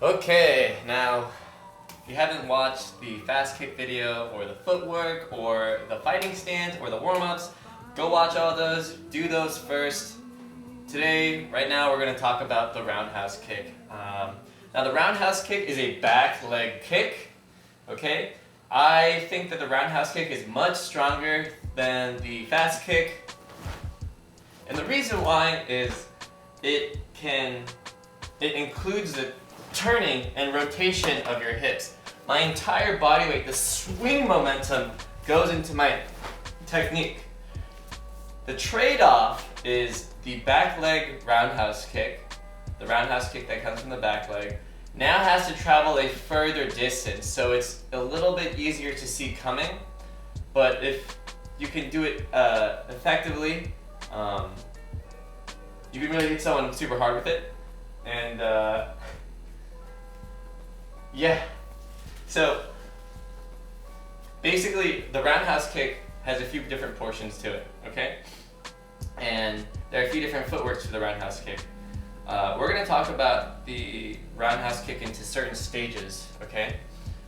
Okay, now if you haven't watched the fast kick video or the footwork or the fighting stance or the warm-ups, go watch all those, do those first. Today, right now, we're going to talk about the roundhouse kick. Now the roundhouse kick is a back leg kick, okay? I think that the roundhouse kick is much stronger than the fast kick. And the reason why is it includes the turning and rotation of your hips. My entire body weight, the swing momentum goes into my technique. The trade-off is the back leg roundhouse kick, the roundhouse kick that comes from the back leg, now has to travel a further distance, so it's a little bit easier to see coming, but if you can do it effectively, you can really hit someone super hard with it, and yeah. So basically, the roundhouse kick has a few different portions to it, okay? And there are a few different footworks to the roundhouse kick. We're going to talk about the roundhouse kick into certain stages, okay?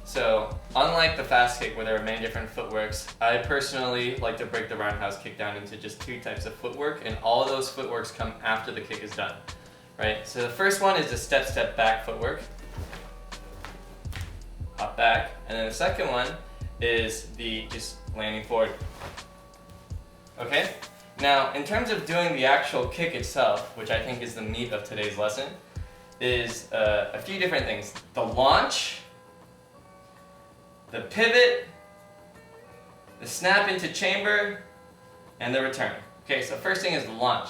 So, unlike the fast kick where there are many different footworks, I personally like to break the roundhouse kick down into just two types of footwork, and all of those footworks come after the kick is done, right? So the first one is the step back footwork. Hop back, and then the second one is the just landing forward. Okay? Now, in terms of doing the actual kick itself, which I think is the meat of today's lesson, is a few different things. The launch, the pivot, the snap into chamber, and the return. Okay, so first thing is the launch.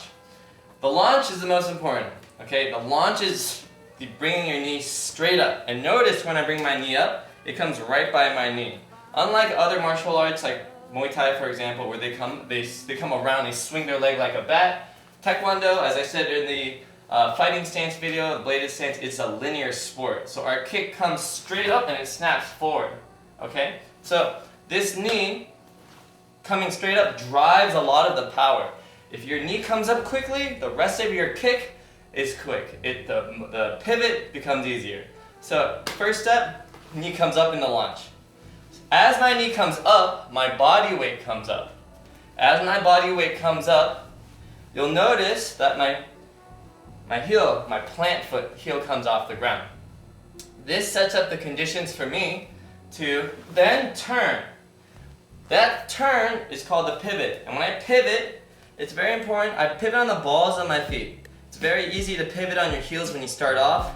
The launch is the most important. Okay, the launch is bringing your knee straight up. And notice when I bring my knee up, it comes right by my knee. Unlike other martial arts like Muay Thai, for example, where they come around, they swing their leg like a bat. Tae Kwon Do, as I said in the fighting stance video, the bladed stance, it's a linear sport. So our kick comes straight up and it snaps forward. Okay? So this knee coming straight up drives a lot of the power. If your knee comes up quickly, the rest of your kick is quick. The pivot becomes easier. So first step, knee comes up in the launch. As my knee comes up, my body weight comes up. As my body weight comes up, you'll notice that my heel, my plant foot heel comes off the ground. This sets up the conditions for me to then turn. That turn is called the pivot. And when I pivot, it's very important, I pivot on the balls of my feet. It's very easy to pivot on your heels when you start off.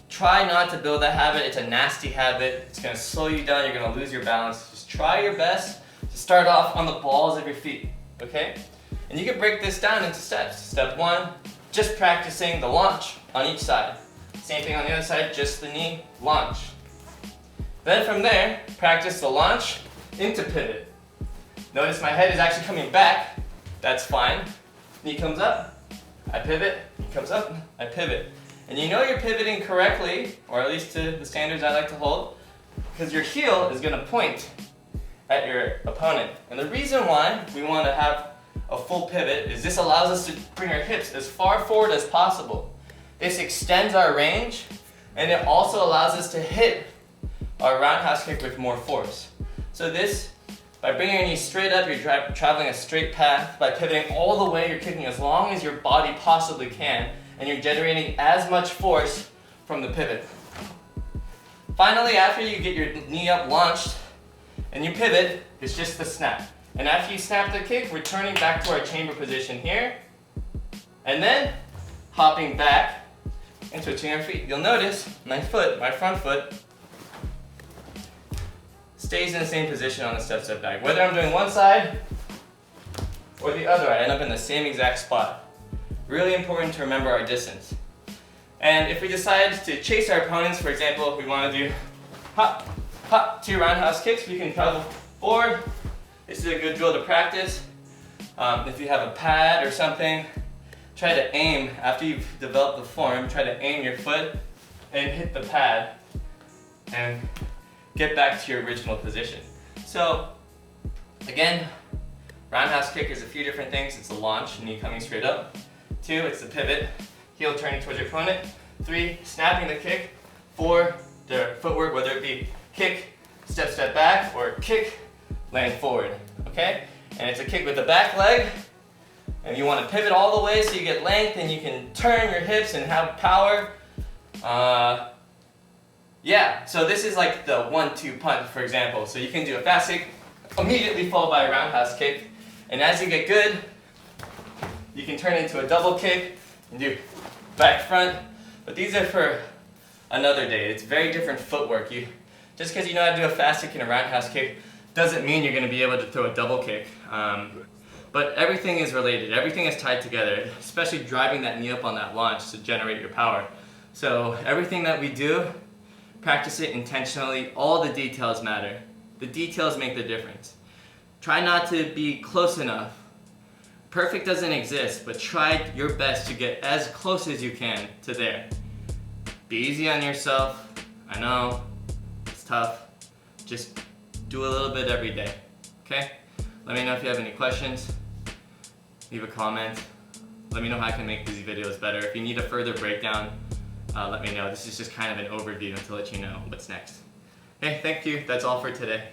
Try not to build that habit. It's a nasty habit. It's going to slow you down. You're going to lose your balance. Just try your best to start off on the balls of your feet, okay? And you can break this down into steps. Step one, just practicing the launch on each side. Same thing on the other side, just the knee, launch. Then from there, practice the launch into pivot. Notice my head is actually coming back. That's fine. Knee comes up, I pivot. Knee comes up, I pivot. And you know you're pivoting correctly, or at least to the standards I like to hold, because your heel is going to point at your opponent. And the reason why we want to have a full pivot is this allows us to bring our hips as far forward as possible. This extends our range, and it also allows us to hit our roundhouse kick with more force. So this, by bringing your knees straight up, you're traveling a straight path. By pivoting all the way, you're kicking as long as your body possibly can, and you're generating as much force from the pivot. Finally, after you get your knee up launched and you pivot, it's just the snap. And after you snap the kick, we're turning back to our chamber position here, and then hopping back and switching our feet. You'll notice my front foot, stays in the same position on the step back. Whether I'm doing one side or the other, I end up in the same exact spot. Really important to remember our distance. And if we decide to chase our opponents, for example, if we want to do hop, hop, 2 roundhouse kicks, we can travel forward. This is a good drill to practice. If you have a pad or something, try to aim, after you've developed the form, try to aim your foot and hit the pad and get back to your original position. So, again, roundhouse kick is a few different things. It's the launch, knee coming straight up. 2, it's the pivot, heel turning towards your opponent. 3, snapping the kick. for their footwork, whether it be kick, step, step back, or kick, land forward, okay? And it's a kick with the back leg, and you want to pivot all the way so you get length and you can turn your hips and have power. Yeah, so this is like the 1-2 punch, for example. So you can do a fast kick, immediately followed by a roundhouse kick, and as you get good, you can turn into a double kick and do back front. But these are for another day. It's very different footwork. Just because you know how to do a fast kick and a roundhouse kick doesn't mean you're going to be able to throw a double kick. But everything is related. Everything is tied together, especially driving that knee up on that launch to generate your power. So everything that we do, practice it intentionally. All the details matter. The details make the difference. Try not to be close enough. Perfect doesn't exist, but try your best to get as close as you can to there. Be easy on yourself. I know, it's tough. Just do a little bit every day, okay? Let me know if you have any questions. Leave a comment. Let me know how I can make these videos better. If you need a further breakdown, let me know. This is just kind of an overview to let you know what's next. Okay, thank you. That's all for today.